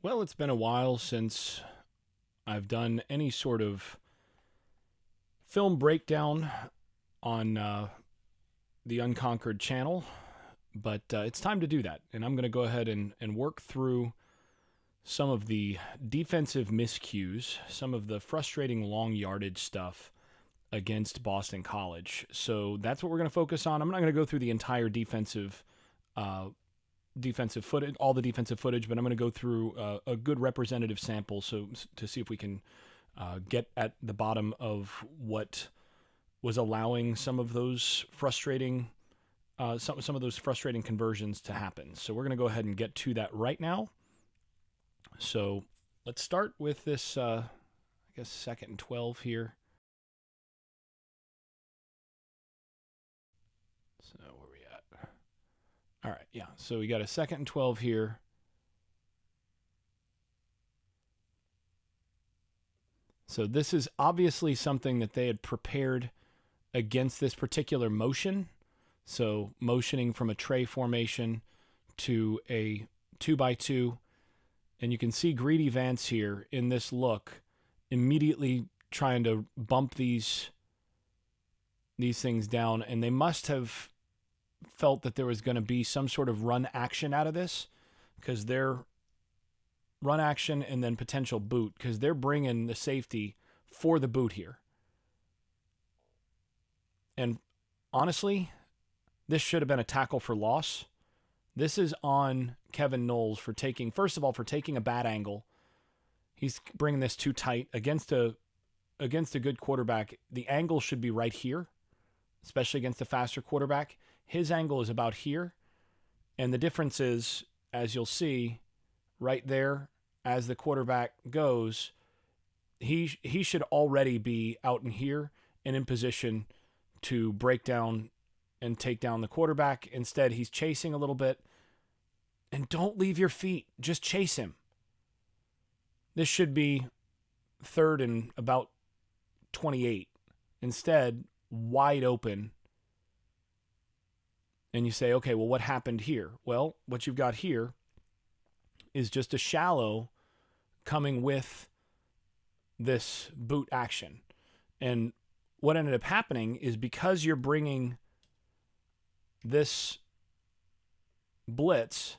Well, it's been a while since I've done any sort of film breakdown on the Unconquered channel, but it's time to do that. And I'm going to go ahead and work through some of the defensive miscues, some of the frustrating long yardage stuff against Boston College. So that's what we're going to focus on. I'm not going to go through the entire uh, defensive footage, all the defensive footage, but I'm going to go through a good representative sample so to see if we can get at the bottom of what was allowing some of those frustrating some of those frustrating conversions to happen. So we're going to go ahead and get to that right now. So let's start with this, I guess, second and 12 here. So where are we at? All right, yeah. So we got a second and 12 here. So this is obviously something that they had prepared against this particular motion. So motioning from a tray formation to a 2x2. And you can see Greedy Vance here in this look immediately trying to bump these things down. And they must have felt that there was going to be some sort of run action out of this, because they're run action and then potential boot, because they're bringing the safety for the boot here. And honestly, this should have been a tackle for loss. This is on Kevin Knowles for taking, first of all, for taking a bad angle. He's bringing this too tight against a good quarterback. The angle should be right here, especially against a faster quarterback. His angle is about here. And the difference is, as you'll see, right there, as the quarterback goes, he should already be out in here and in position to break down and take down the quarterback. Instead, he's chasing a little bit. And don't leave your feet. Just chase him. This should be third and about 28. Instead, wide open. And you say, okay, well, what happened here? Well, what you've got here is just a shallow coming with this boot action. And what ended up happening is, because you're bringing this blitz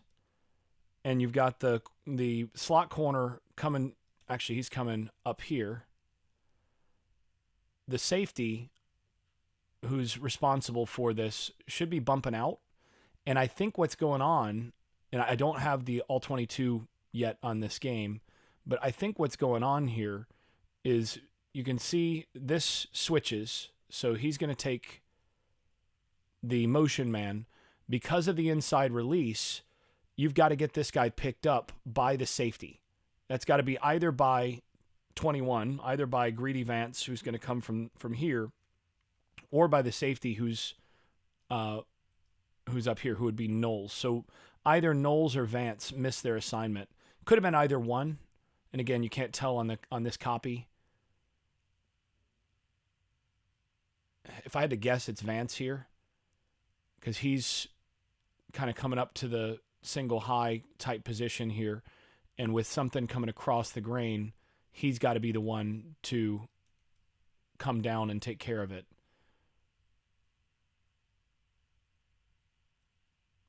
and you've got the slot corner coming, actually he's coming up here, the safety who's responsible for this should be bumping out. And I think what's going on, and I don't have the all 22 yet on this game, but I think what's going on here is you can see this switches. So he's going to take the motion man. Because of the inside release, you've got to get this guy picked up by the safety. That's got to be either by 21, either by Greedy Vance, who's going to come from here, or by the safety who's up here, who would be Knowles. So either Knowles or Vance missed their assignment. Could have been either one. And again, you can't tell on this copy. If I had to guess, it's Vance here, because he's kind of coming up to the single high type position here. And with something coming across the grain, he's got to be the one to come down and take care of it.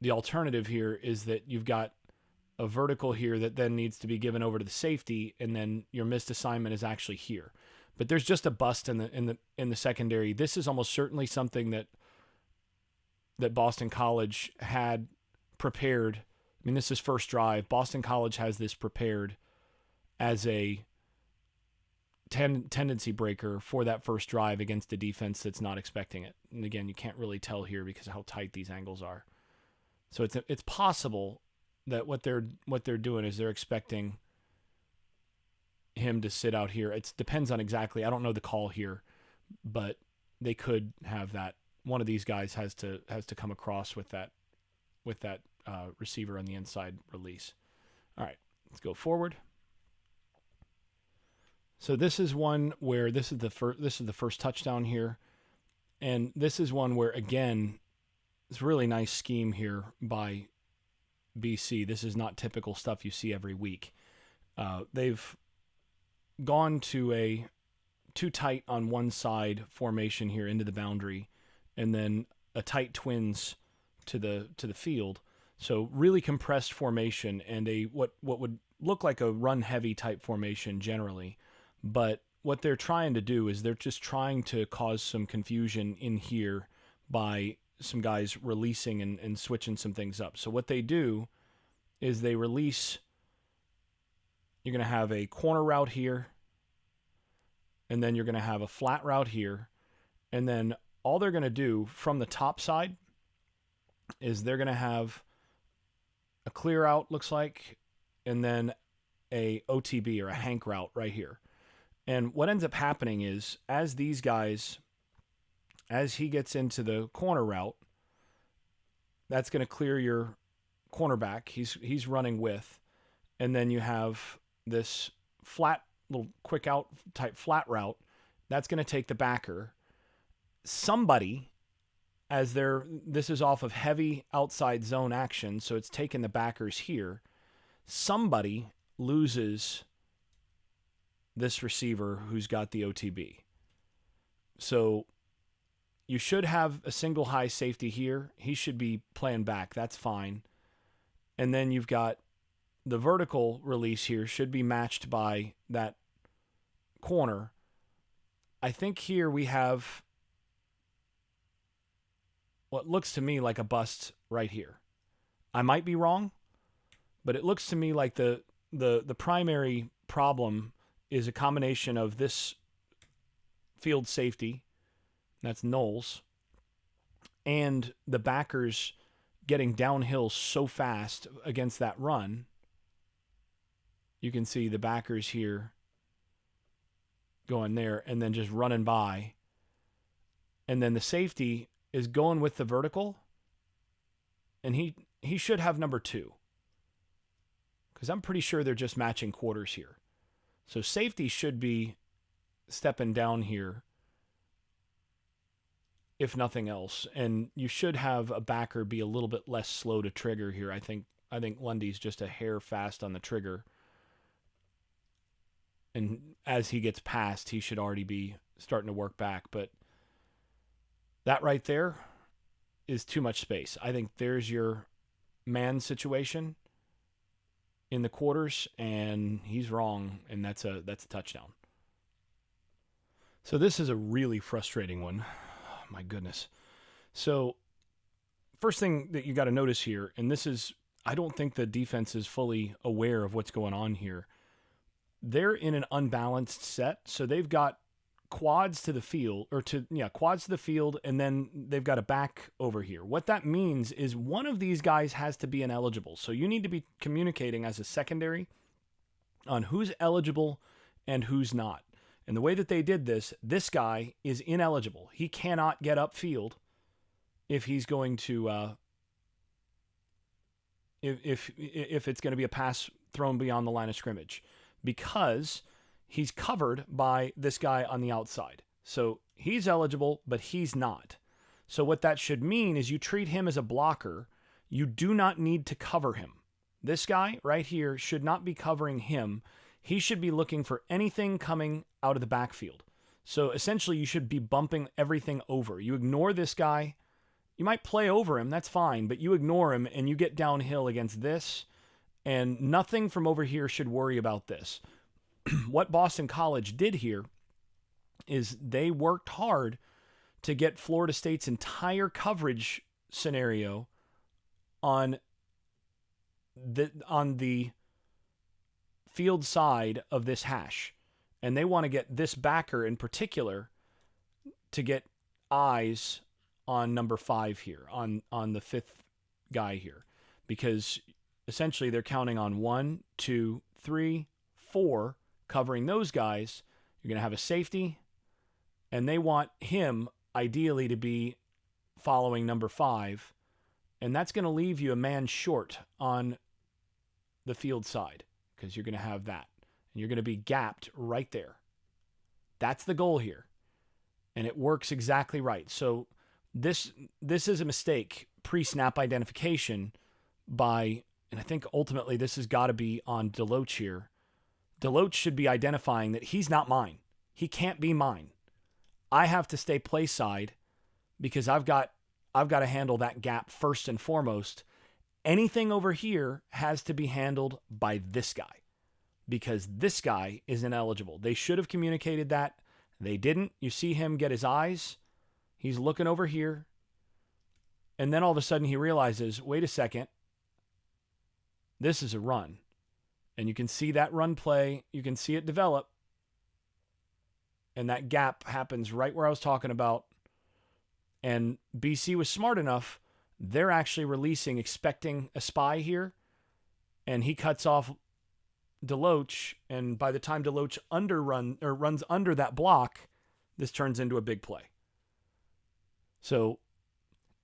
The alternative here is that you've got a vertical here that then needs to be given over to the safety, and then your missed assignment is actually here. But there's just a bust in the secondary. This is almost certainly something that Boston College had prepared. I mean, this is first drive. Boston College has this prepared as a tendency breaker for that first drive against a defense that's not expecting it. And again, you can't really tell here because of how tight these angles are. So it's possible that what they're doing is they're expecting him to sit out here. It depends on exactly. I don't know the call here, but they could have that. One of these guys has to come across with that receiver on the inside release. All right, let's go forward. So this is one where this is the first touchdown here, and this is one where, again, it's a really nice scheme here by BC. This is not typical stuff you see every week. They've gone to a too tight on one side formation here into the boundary, and then a tight twins to the field. So really compressed formation and a what would look like a run heavy type formation generally. But what they're trying to do is they're just trying to cause some confusion in here by some guys releasing and switching some things up. So what they do is they release. You're going to have a corner route here, and then you're going to have a flat route here, and then all they're going to do from the top side is they're going to have a clear out, looks like, and then a OTB or a hank route right here. And what ends up happening is as these guys, as he gets into the corner route, that's going to clear your cornerback. He's running with, and then you have this flat little quick out type flat route. That's going to take the backer. Somebody, this is off of heavy outside zone action, so it's taking the backers here. Somebody loses this receiver who's got the OTB. So you should have a single high safety here. He should be playing back. That's fine. And then you've got the vertical release here should be matched by that corner. I think here we have what looks to me like a bust right here. I might be wrong, but it looks to me like the primary problem is a combination of this field safety, that's Knowles, and the backers getting downhill so fast against that run. You can see the backers here going there and then just running by. And then the safety is going with the vertical, and he should have number 2. Because I'm pretty sure they're just matching quarters here. So safety should be stepping down here, if nothing else. And you should have a backer be a little bit less slow to trigger here. I think Lundy's just a hair fast on the trigger. And as he gets past, he should already be starting to work back. But that right there is too much space. I think there's your man situation in the quarters, and he's wrong, and that's a touchdown. So this is a really frustrating one. Oh, my goodness. So first thing that you got to notice here, and this is, I don't think the defense is fully aware of what's going on here. They're in an unbalanced set, so they've got quads to the field, quads to the field, and then they've got a back over here. What that means is one of these guys has to be ineligible. So you need to be communicating as a secondary on who's eligible and who's not. And the way that they did this guy is ineligible. He cannot get upfield if he's going to, if it's going to be a pass thrown beyond the line of scrimmage, because he's covered by this guy on the outside. So he's eligible, but he's not. So what that should mean is you treat him as a blocker. You do not need to cover him. This guy right here should not be covering him. He should be looking for anything coming out of the backfield. So essentially you should be bumping everything over. You ignore this guy. You might play over him, that's fine, but you ignore him and you get downhill against this, and nothing from over here should worry about this. What Boston College did here is they worked hard to get Florida State's entire coverage scenario on the field side of this hash. And they want to get this backer in particular to get eyes on number 5 here, on the 5th guy here. Because essentially they're counting on 1, 2, 3, 4 covering those guys. You're going to have a safety, and they want him ideally to be following number 5, and that's going to leave you a man short on the field side because you're going to have that, and you're going to be gapped right there. That's the goal here, and it works exactly right. So this is a mistake pre-snap identification by, and I think ultimately this has got to be on Deloach here. Deloach should be identifying that he's not mine. He can't be mine. I have to stay play side because I've got to handle that gap first and foremost. Anything over here has to be handled by this guy because this guy is ineligible. They should have communicated that. They didn't. You see him get his eyes. He's looking over here. And then all of a sudden he realizes, wait a second, this is a run. And you can see that run play. You can see it develop. And that gap happens right where I was talking about. And BC was smart enough. They're actually releasing, expecting a spy here. And he cuts off Deloach. And by the time Deloach runs under that block, this turns into a big play. So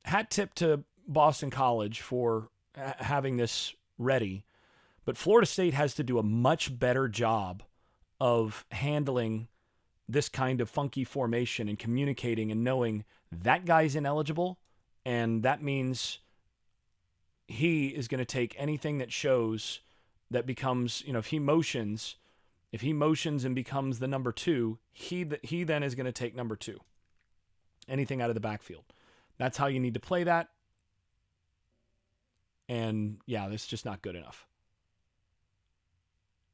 hat tip to Boston College for having this ready. But Florida State has to do a much better job of handling this kind of funky formation and communicating and knowing that guy's ineligible. And that means he is going to take anything that shows that becomes, if he motions and becomes the number 2, he then is going to take number 2. Anything out of the backfield. That's how you need to play that. And yeah, that's just not good enough.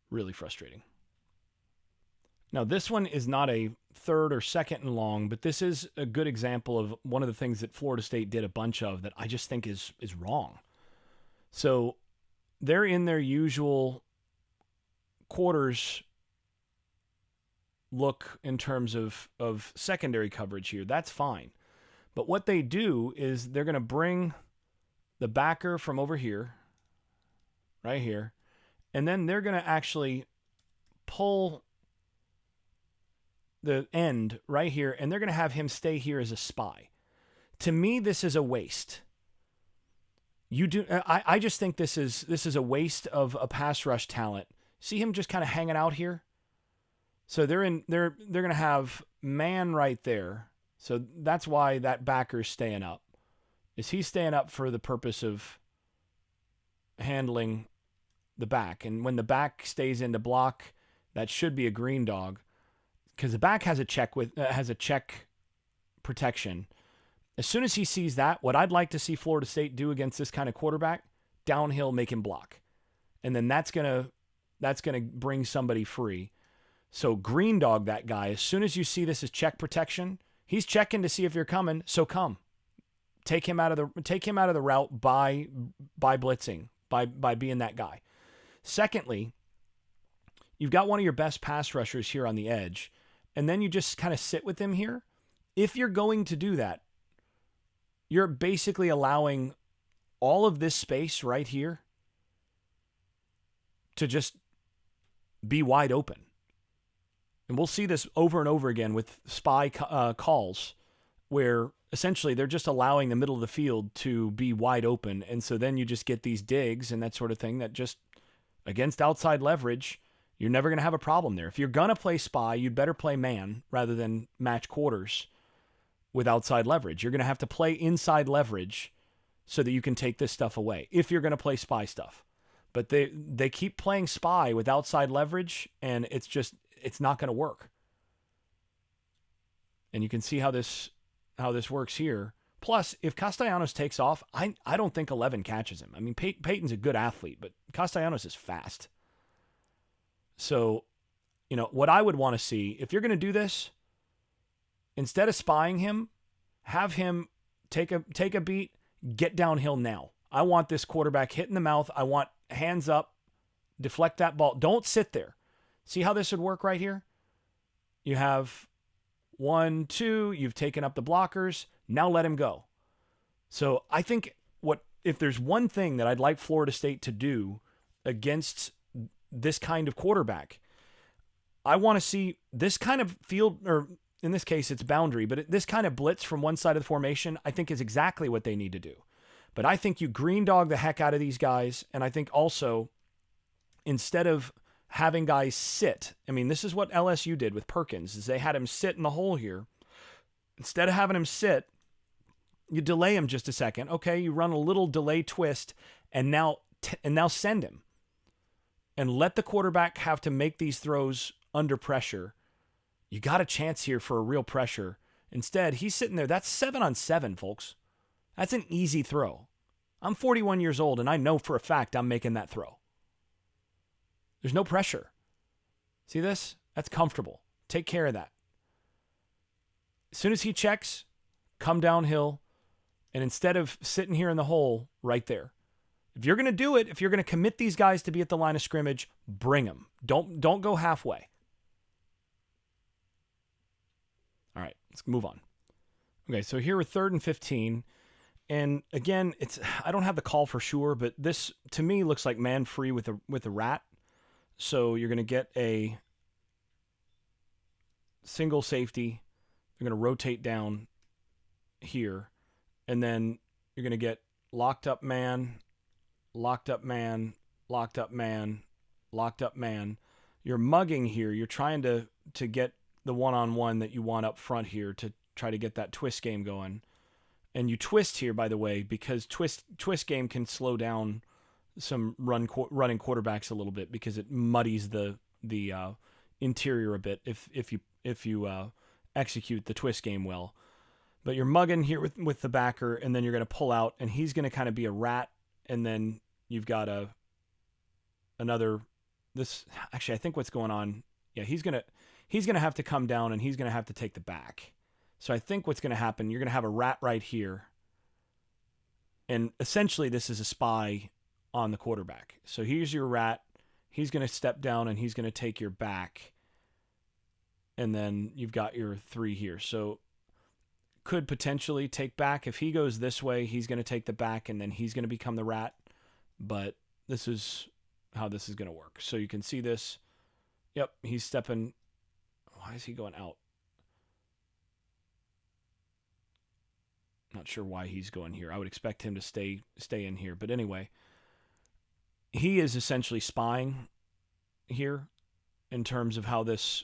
Really frustrating. Now, this one is not a third or second and long, but this is a good example of one of the things that Florida State did a bunch of that I just think is wrong. So they're in their usual quarters look in terms of secondary coverage here. That's fine. But what they do is they're going to bring the backer from over here, right here, and then they're going to actually pull the end right here, and they're going to have him stay here as a spy. To me, this is a waste. I just think this is a waste of a pass rush talent. See him just kind of hanging out here? So they're going to have man right there. So that's why that backer's staying up. Is he staying up for the purpose of handling the back? And when the back stays into block, that should be a green dog. Because the back has a check protection. As soon as he sees that, what I'd like to see Florida State do against this kind of quarterback, downhill, make him block, and then that's gonna bring somebody free. So green dog that guy. As soon as you see this as check protection, he's checking to see if you're coming. So come, take him out of the route by blitzing, by being that guy. Secondly, you've got one of your best pass rushers here on the edge. And then you just kind of sit with him here. If you're going to do that, you're basically allowing all of this space right here to just be wide open. And we'll see this over and over again with spy calls where essentially they're just allowing the middle of the field to be wide open. And so then you just get these digs and that sort of thing that just, against outside leverage, you're never going to have a problem there. If you're going to play spy, you'd better play man rather than match quarters with outside leverage. You're going to have to play inside leverage so that you can take this stuff away if you're going to play spy stuff. But they keep playing spy with outside leverage, and it's not going to work. And you can see how this works here. Plus, if Castellanos takes off, I don't think 11 catches him. I mean, Peyton's a good athlete, but Castellanos is fast. So, what I would want to see, if you're going to do this, instead of spying him, have him take a beat, get downhill now. I want this quarterback hit in the mouth. I want hands up, deflect that ball. Don't sit there. See how this would work right here? You have 1, 2, you've taken up the blockers. Now let him go. So I think if there's one thing that I'd like Florida State to do against this kind of quarterback, I want to see this kind of field, or in this case, it's boundary, but this kind of blitz from one side of the formation, I think is exactly what they need to do. But I think you green dog the heck out of these guys. And I think also, instead of having guys sit, I mean, this is what LSU did with Perkins, is they had him sit in the hole here. Instead of having him sit, you delay him just a second. Okay, you run a little delay twist, and now send him. and let the quarterback have to make these throws under pressure, you got a chance here for a real pressure. Instead, he's sitting there. That's 7-on-7, folks. That's an easy throw. I'm 41 years old, and I know for a fact I'm making that throw. There's no pressure. See this? That's comfortable. Take care of that. As soon as he checks, come downhill, and instead of sitting here in the hole, right there. If you're going to do it, if you're going to commit these guys to be at the line of scrimmage, bring them. Don't go halfway. All right, let's move on. Okay, so here we're 3rd and 15. And again, I don't have the call for sure, but this to me looks like man free with a rat. So you're going to get a single safety. You're going to rotate down here, and then you're going to get locked up man, locked up man, locked up man, locked up man. You're mugging here. You're trying to get the one-on-one that you want up front here to try to get that twist game going. And you twist here, by the way, because twist game can slow down some running quarterbacks a little bit because it muddies the interior a bit if you execute the twist game well. But you're mugging here with the backer, and then you're going to pull out, and he's going to kind of be a rat, and then you've got actually I think what's going on, yeah, he's going to have to come down, and he's going to have to take the back. So I think what's going to happen, you're going to have a rat right here, and essentially this is a spy on the quarterback. So here's your rat. He's going to step down, and he's going to take your back, and then you've got your 3 here. So could potentially take back. If he goes this way, he's going to take the back, and then he's going to become the rat. But this is how this is going to work. So you can see this. Yep, he's stepping. Why is he going out? Not sure why he's going here. I would expect him to stay in here. But anyway, he is essentially spying here in terms of how this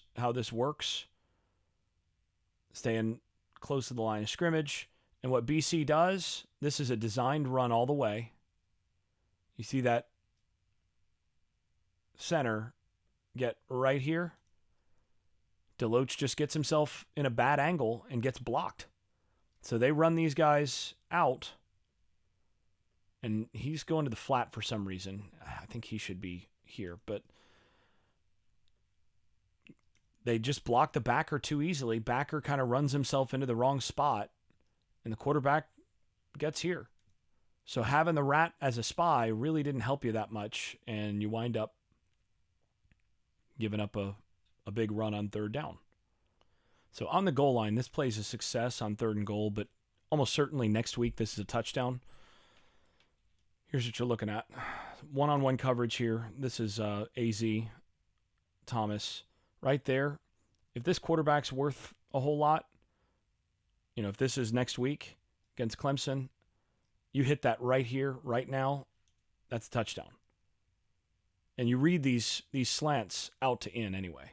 works. Staying close to the line of scrimmage. And what BC does, this is a designed run all the way. You see that center get right here? Deloach just gets himself in a bad angle and gets blocked. So they run these guys out, and he's going to the flat for some reason. I think he should be here, but they just block the backer too easily. Backer kind of runs himself into the wrong spot, and the quarterback gets here. So having the rat as a spy really didn't help you that much, and you wind up giving up a big run on 3rd down. So on the goal line, this plays a success on 3rd and goal, but almost certainly next week this is a touchdown. Here's what you're looking at. One-on-one coverage here. This is AZ Thomas right there. If this quarterback's worth a whole lot, if this is next week against Clemson, you hit that right here, right now, that's a touchdown. And you read these slants out to in anyway.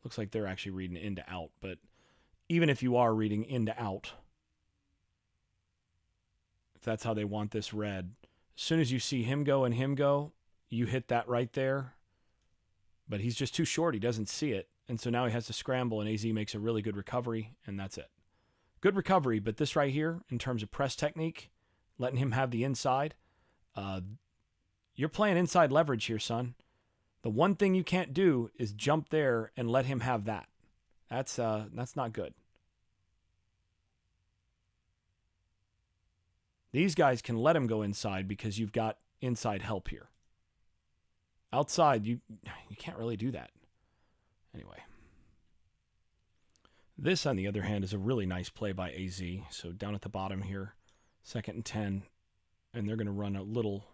Looks like they're actually reading in to out, but even if you are reading in to out, if that's how they want this read, as soon as you see him go and him go, you hit that right there. But he's just too short. He doesn't see it. And so now he has to scramble, and AZ makes a really good recovery, and that's it. Good recovery, but this right here, in terms of press technique, letting him have the inside, you're playing inside leverage here, son. The one thing you can't do is jump there and let him have that. That's not good. These guys can let him go inside because you've got inside help here. Outside, you can't really do that. Anyway. This, on the other hand, is a really nice play by AZ. So down at the bottom here, 2nd and 10, and they're going to run a little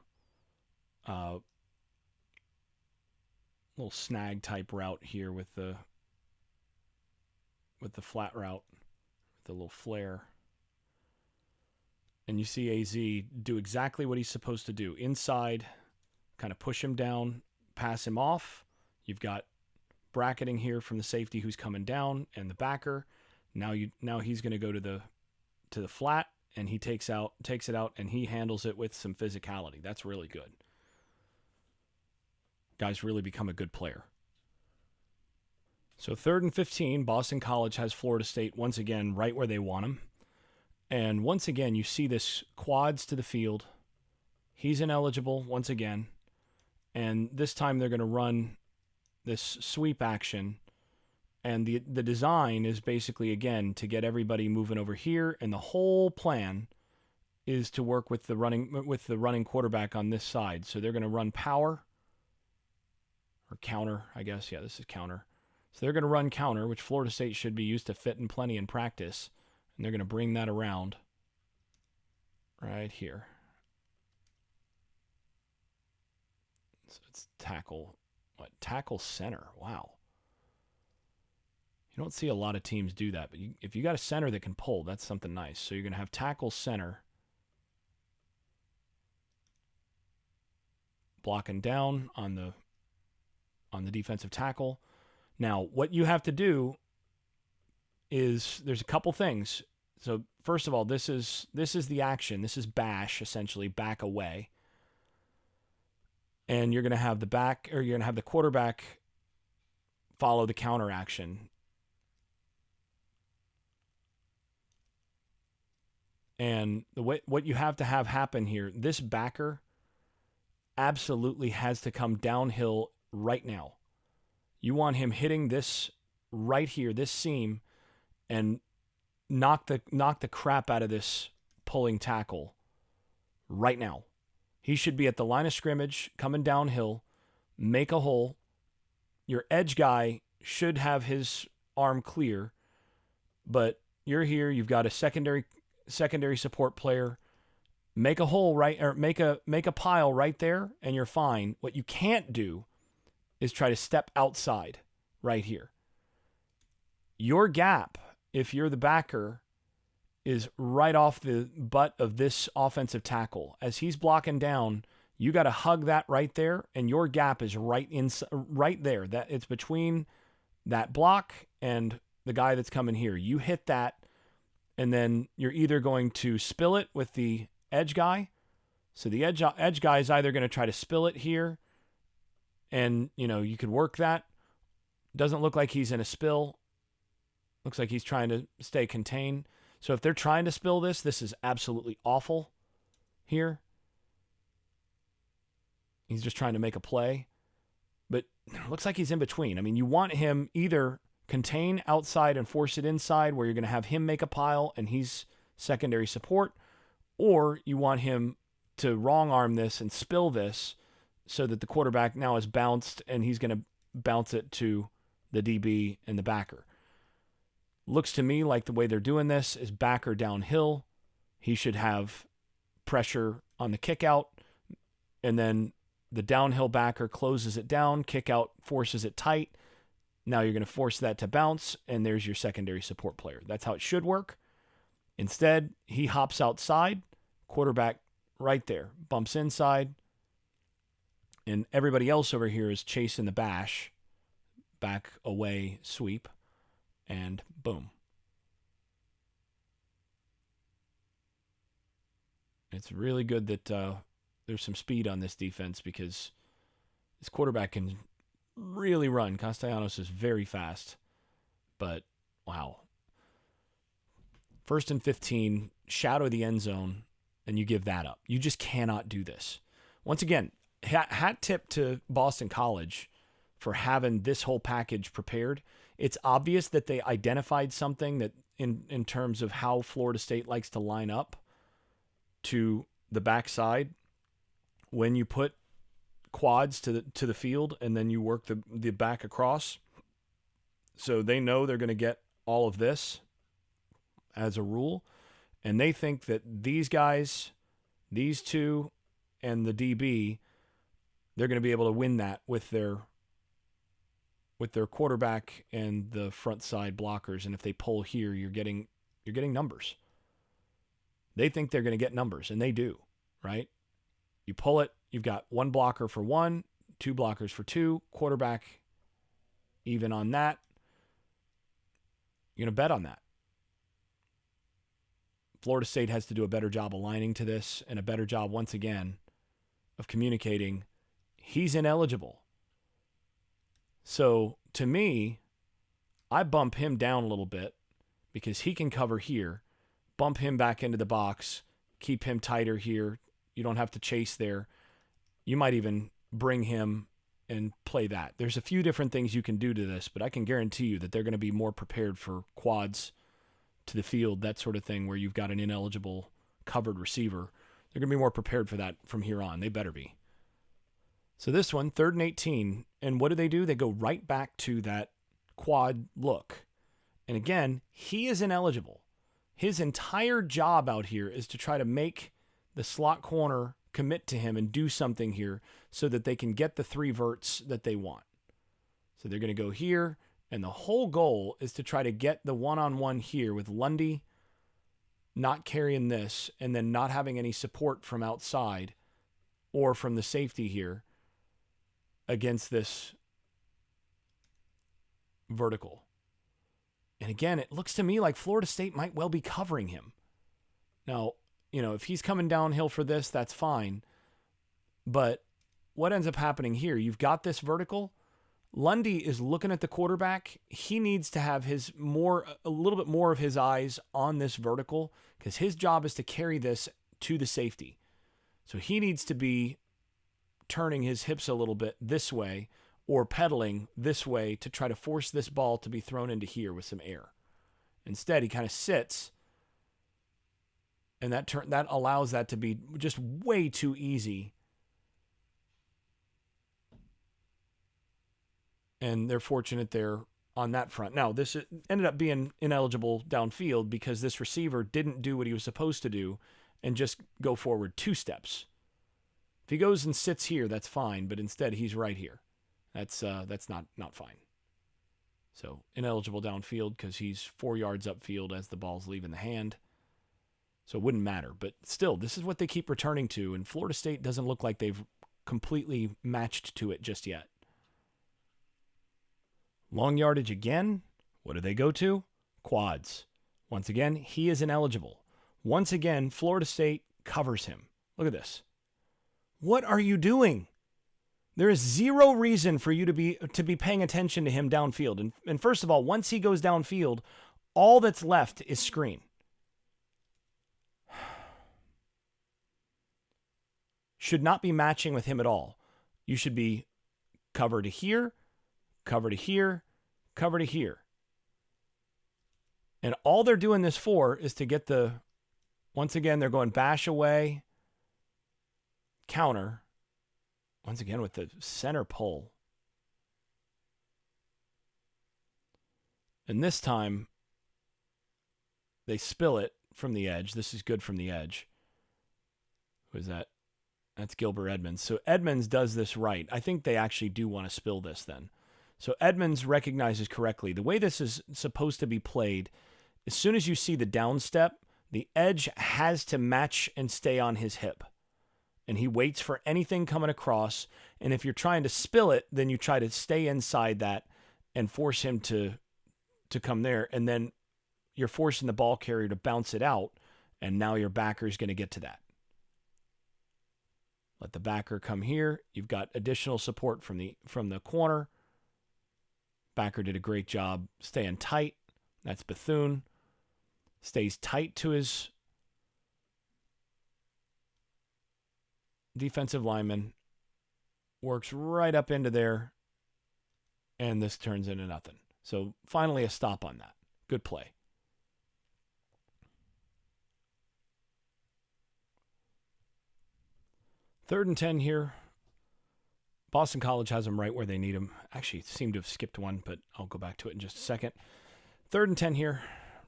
snag type route here with the flat route, with the little flare. And you see AZ do exactly what he's supposed to do. Inside, kind of push him down, pass him off. You've got bracketing here from the safety who's coming down and the backer. Now he's going to go to the flat, and he takes it out, and he handles it with some physicality. That's really good. guys really become a good player. So 3rd and 15, Boston College has Florida State once again right where they want him. And once again, you see this quads to the field. He's ineligible once again. And this time they're going to run this sweep action. And the design is basically, again, to get everybody moving over here. And the whole plan is to work with the running quarterback on this side. So they're going to run power or counter, I guess. Yeah, this is counter. So they're going to run counter, which Florida State should be used to fitting plenty in practice. And they're going to bring that around right here. So it's tackle. What? Tackle center. Wow. You don't see a lot of teams do that, but if you got a center that can pull, that's something nice. So you're going to have tackle center blocking down on the defensive tackle. Now, what you have to do is there's a couple things. So first of all, this is the action. This is bash, essentially back away. And you're going to have the quarterback follow the counter action. And what you have to have happen here, this backer absolutely has to come downhill right now. You want him hitting this right here, this seam, and knock the crap out of this pulling tackle right now. He should be at the line of scrimmage, coming downhill, make a hole. Your edge guy should have his arm clear, but you're here, you've got a secondary support player. Make a hole right, or make a pile right there, and you're fine. What you can't do is try to step outside right here. Your gap, if you're the backer, is right off the butt of this offensive tackle. As he's blocking down, you got to hug that right there, and your gap is right there. That it's between that block and the guy that's coming here. You hit that, and then you're either going to spill it with the edge guy. So the edge guy is either going to try to spill it here, and you could work that. Doesn't look like he's in a spill. Looks like he's trying to stay contained. So if they're trying to spill this is absolutely awful here. He's just trying to make a play. But it looks like he's in between. I mean, you want him either contain outside and force it inside, where you're going to have him make a pile and he's secondary support, or you want him to wrong arm this and spill this so that the quarterback now is bounced and he's going to bounce it to the DB and the backer. Looks to me like the way they're doing this is backer downhill. He should have pressure on the kick out, and then the downhill backer closes it down, kick out forces it tight. Now you're going to force that to bounce, and there's your secondary support player. That's how it should work. Instead, he hops outside, quarterback right there, bumps inside, and everybody else over here is chasing the bash, back away sweep, and boom. It's really good that there's some speed on this defense, because this quarterback can really run. Castellanos is very fast, but wow. 1st and 15, shadow the end zone, and you give that up. You just cannot do this. Once again, hat tip to Boston College for having this whole package prepared. It's obvious that they identified something that in terms of how Florida State likes to line up to the backside. When you put quads to the field and then you work the back across. So they know they're going to get all of this as a rule. And they think that these guys, these two, and the DB, they're going to be able to win that with their quarterback and the front side blockers. And if they pull here, you're getting numbers. They think they're going to get numbers, and they do, right? You pull it, you've got one blocker for one, two blockers for two, quarterback even on that. You're going to bet on that. Florida State has to do a better job aligning to this, and a better job, once again, of communicating he's ineligible. So to me, I bump him down a little bit because he can cover here, bump him back into the box, keep him tighter here. You don't have to chase there. You might even bring him and play that. There's a few different things you can do to this, but I can guarantee you that they're going to be more prepared for quads to the field, that sort of thing, where you've got an ineligible covered receiver. They're going to be more prepared for that from here on. They better be. So this one, 3rd and 18, and what do? They go right back to that quad look. And again, he is ineligible. His entire job out here is to try to make the slot corner commit to him and do something here so that they can get the 3 verts that they want. So they're going to go here, and the whole goal is to try to get the one-on-one here with Lundy not carrying this and then not having any support from outside or from the safety here against this vertical. And again, it looks to me like Florida State might well be covering him. Now, if he's coming downhill for this, that's fine. But what ends up happening here, you've got this vertical. Lundy is looking at the quarterback. He needs to have a little bit more of his eyes on this vertical because his job is to carry this to the safety. So he needs to be turning his hips a little bit this way or pedaling this way to try to force this ball to be thrown into here with some air. Instead, he kind of sits, and that allows that to be just way too easy. And they're fortunate there on that front. Now, this ended up being ineligible downfield because this receiver didn't do what he was supposed to do and just go forward 2 steps. If he goes and sits here, that's fine, but instead he's right here. That's not fine. So ineligible downfield because he's 4 yards upfield as the ball's leaving the hand. So it wouldn't matter. But still, this is what they keep returning to, and Florida State doesn't look like they've completely matched to it just yet. Long yardage again. What do they go to? Quads. Once again, he is ineligible. Once again, Florida State covers him. Look at this. What are you doing? There is zero reason for you to be paying attention to him downfield. And first of all, once he goes downfield, all that's left is screen. Should not be matching with him at all. You should be cover to here, cover to here, cover to here. And all they're doing this for is to get once again, they're going bash away, counter, once again with the center pull. And this time, they spill it from the edge. This is good from the edge. Who is that? That's Gilbert Edmonds. So Edmonds does this right. I think they actually do want to spill this then. So Edmonds recognizes correctly. The way this is supposed to be played, as soon as you see the down step, the edge has to match and stay on his hip. And he waits for anything coming across. And if you're trying to spill it, then you try to stay inside that and force him to come there. And then you're forcing the ball carrier to bounce it out. And now your backer is going to get to that. Let the backer come here. You've got additional support from the corner. Backer did a great job staying tight. That's Bethune. Stays tight to his defensive lineman. Works right up into there. And this turns into nothing. So finally a stop on that. Good play. Third and 10 here. Boston College has them right where they need them. Actually, seem to have skipped one, but I'll go back to it in just a second. 3rd and 10 here,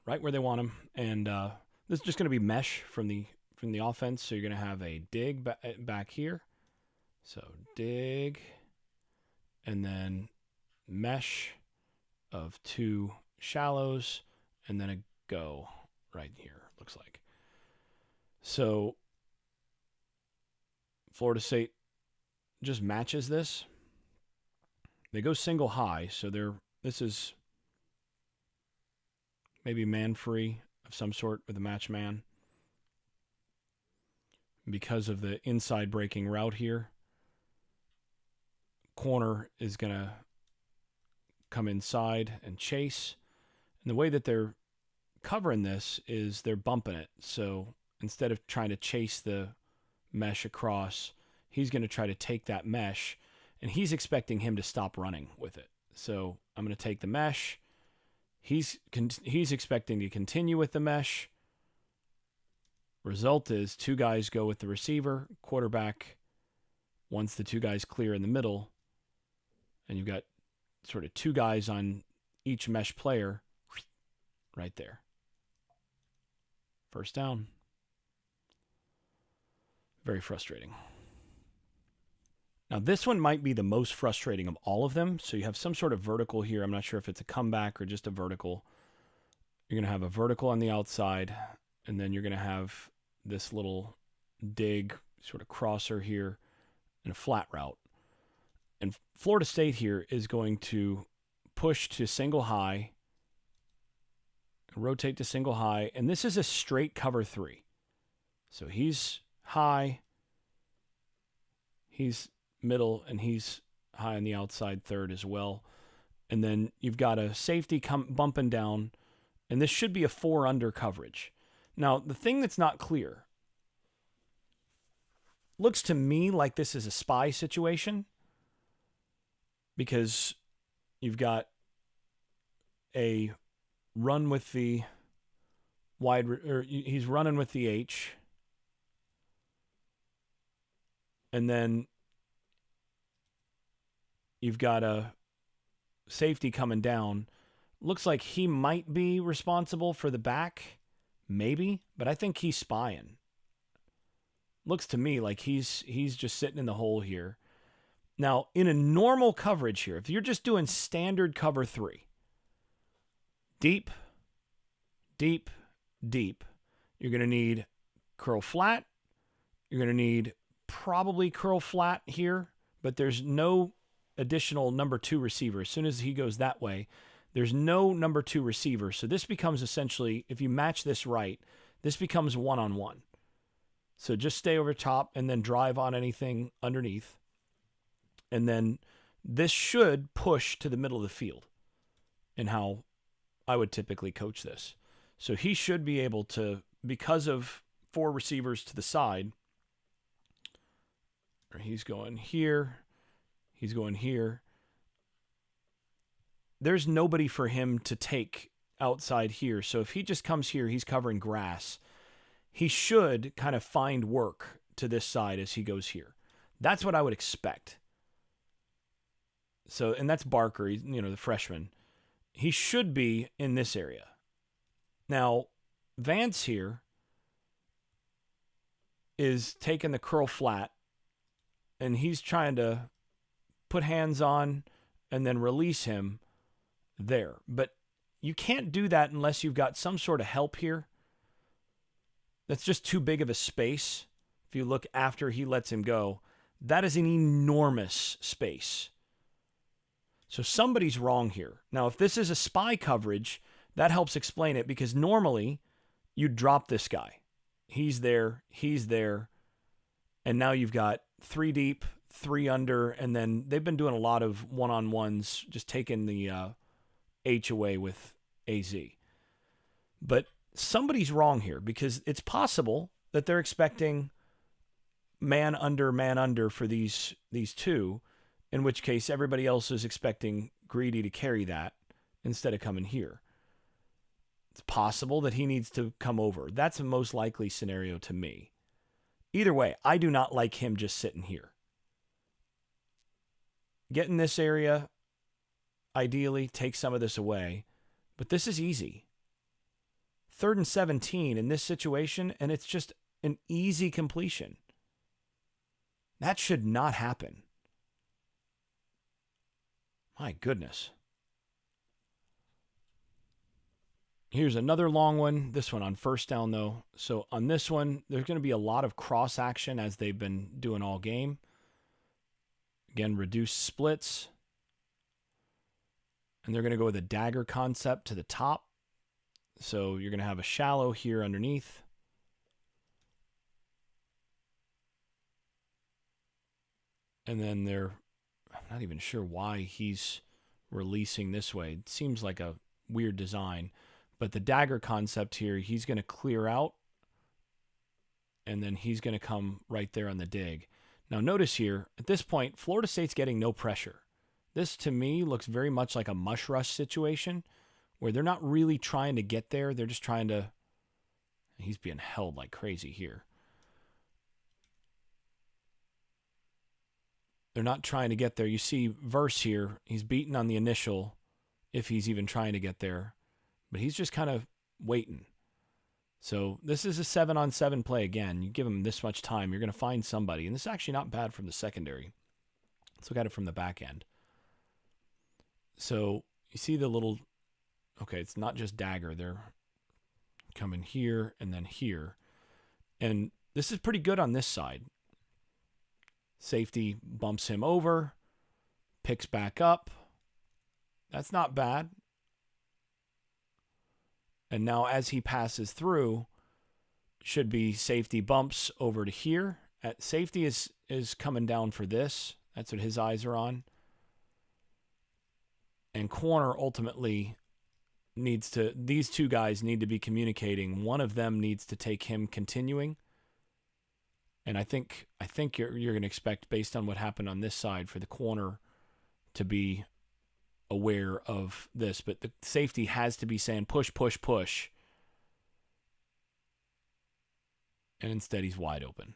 right where they want them. And this is just going to be mesh from the offense. So you're going to have a dig back here. So dig, and then mesh of 2 shallows, and then a go right here, looks like. So Florida State just matches this. They go single high, so this is maybe man free of some sort with a match man. Because of the inside breaking route here, corner is going to come inside and chase. And the way that they're covering this is they're bumping it. So instead of trying to chase the mesh across, he's going to try to take that mesh, and he's expecting him to stop running with it. So I'm going to take the mesh. He's expecting to continue with the mesh. Result is 2 guys go with the receiver. Quarterback, once the 2 guys clear in the middle, and you've got sort of 2 guys on each mesh player right there. First down. Very frustrating. Now, this one might be the most frustrating of all of them. So you have some sort of vertical here. I'm not sure if it's a comeback or just a vertical. You're going to have a vertical on the outside, and then you're going to have this little dig sort of crosser here and a flat route. And Florida State here is going to push to single high, rotate to single high, and this is a straight cover 3. So he's high, he's middle, and he's high on the outside third as well. And then you've got a safety bumping down, and this should be a 4 under coverage. Now, the thing that's not clear, looks to me like this is a spy situation, because you've got a run with the wide, or he's running with the H, and then you've got a safety coming down. Looks like he might be responsible for the back, maybe, but I think he's spying. Looks to me like he's just sitting in the hole here. Now, in a normal coverage here, if you're just doing standard cover 3, deep, deep, deep, you're going to need curl flat. You're going to need probably curl flat here, but there's no additional number 2 receiver. As soon as he goes that way, there's no number 2 receiver. So this becomes essentially, if you match this right, this becomes 1-on-1. So just stay over top and then drive on anything underneath. And then this should push to the middle of the field in how I would typically coach this. So he should be able to, because of 4 receivers to the side, or he's going here, he's going here. There's nobody for him to take outside here. So if he just comes here, he's covering grass. He should kind of find work to this side as he goes here. That's what I would expect. So, and that's Barker, the freshman. He should be in this area. Now, Vance here is taking the curl flat, and he's trying to put hands on and then release him there. But you can't do that unless you've got some sort of help here. That's just too big of a space. If you look after he lets him go, that is an enormous space. So somebody's wrong here. Now, if this is a spy coverage, that helps explain it, because normally you drop this guy. He's there, and now you've got 3 deep, 3 under, and then they've been doing a lot of one-on-ones, just taking the H away with AZ. But somebody's wrong here, because it's possible that they're expecting man under for these 2, in which case everybody else is expecting Greedy to carry that instead of coming here. It's possible that he needs to come over. That's the most likely scenario to me. Either way, I do not like him just sitting here. Get in this area, ideally take some of this away, but this is easy. 3rd and 17 in this situation, and it's just an easy completion. That should not happen. My goodness. Here's another long one. This one on first down, though. So on this one, there's going to be a lot of cross action, as they've been doing all game. Again, reduced splits. And they're going to go with a dagger concept to the top. So you're going to have a shallow here underneath. And then I'm not even sure why he's releasing this way. It seems like a weird design, but the dagger concept here, he's going to clear out, and then he's going to come right there on the dig. Now notice here, at this point, Florida State's getting no pressure. This, to me, looks very much like a mush rush situation where they're not really trying to get there. They're just trying to... He's being held like crazy here. They're not trying to get there. You see Verse here. He's beaten on the initial, if he's even trying to get there. But he's just kind of waiting. So this is a 7-on-7 play again. You give him this much time, you're going to find somebody. And this is actually not bad from the secondary. Let's look at it from the back end. So you see the little... Okay, it's not just dagger. They're coming here and then here. And this is pretty good on this side. Safety bumps him over, picks back up. That's not bad. And now as he passes through, should be safety bumps over to here. Safety is coming down for this. That's what his eyes are on. And corner ultimately needs to, these two guys need to be communicating. One of them needs to take him continuing. And I think you're going to expect, based on what happened on this side, for the corner to be aware of this. But the safety has to be saying push, push, push. And instead he's wide open.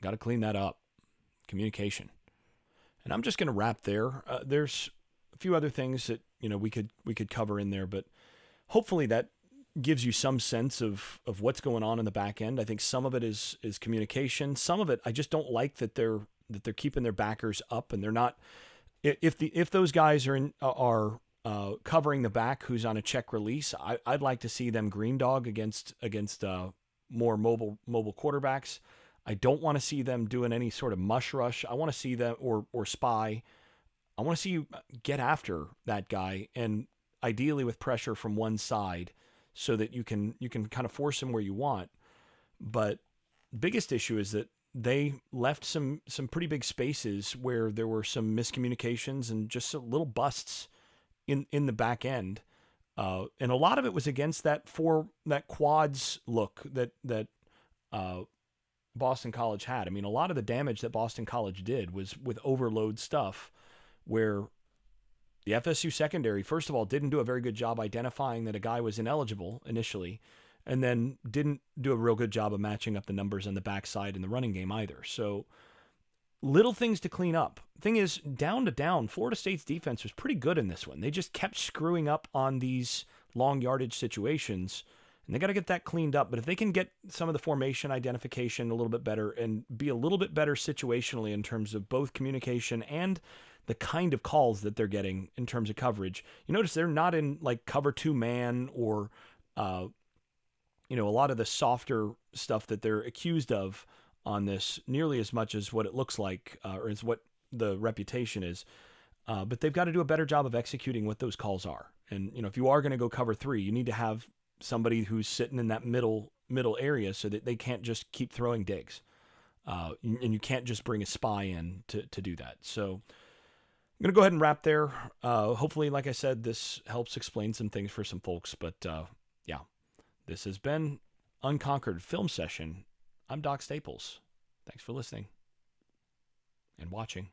Got to clean that up. Communication. And I'm just going to wrap there. There's a few other things that, we could cover in there, but hopefully that gives you some sense of what's going on in the back end. I think some of it is communication. Some of it, I just don't like that they're keeping their backers up, and they're not. If those guys are covering the back who's on a check release, I'd like to see them green dog against more mobile quarterbacks. I don't want to see them doing any sort of mush rush. I want to see them or spy. I want to see you get after that guy, and ideally with pressure from one side, so that you can kind of force him where you want. But biggest issue is that they left some pretty big spaces where there were some miscommunications and just some little busts in the back end. And a lot of it was against that quads look that Boston College had. I mean, a lot of the damage that Boston College did was with overload stuff, where the FSU secondary, first of all, didn't do a very good job identifying that a guy was ineligible initially, and then didn't do a real good job of matching up the numbers on the backside in the running game either. So little things to clean up. Thing is, down to down, Florida State's defense was pretty good in this one. They just kept screwing up on these long yardage situations, and they got to get that cleaned up. But if they can get some of the formation identification a little bit better and be a little bit better situationally in terms of both communication and the kind of calls that they're getting in terms of coverage, you notice they're not in like cover 2 man or, a lot of the softer stuff that they're accused of on this nearly as much as what it looks like, or is what the reputation is. But they've got to do a better job of executing what those calls are. And, if you are going to go cover 3, you need to have somebody who's sitting in that middle area so that they can't just keep throwing digs. And you can't just bring a spy in to do that. So I'm going to go ahead and wrap there. Hopefully, like I said, this helps explain some things for some folks. But yeah, this has been Unconquered Film Session. I'm Doc Staples. Thanks for listening and watching.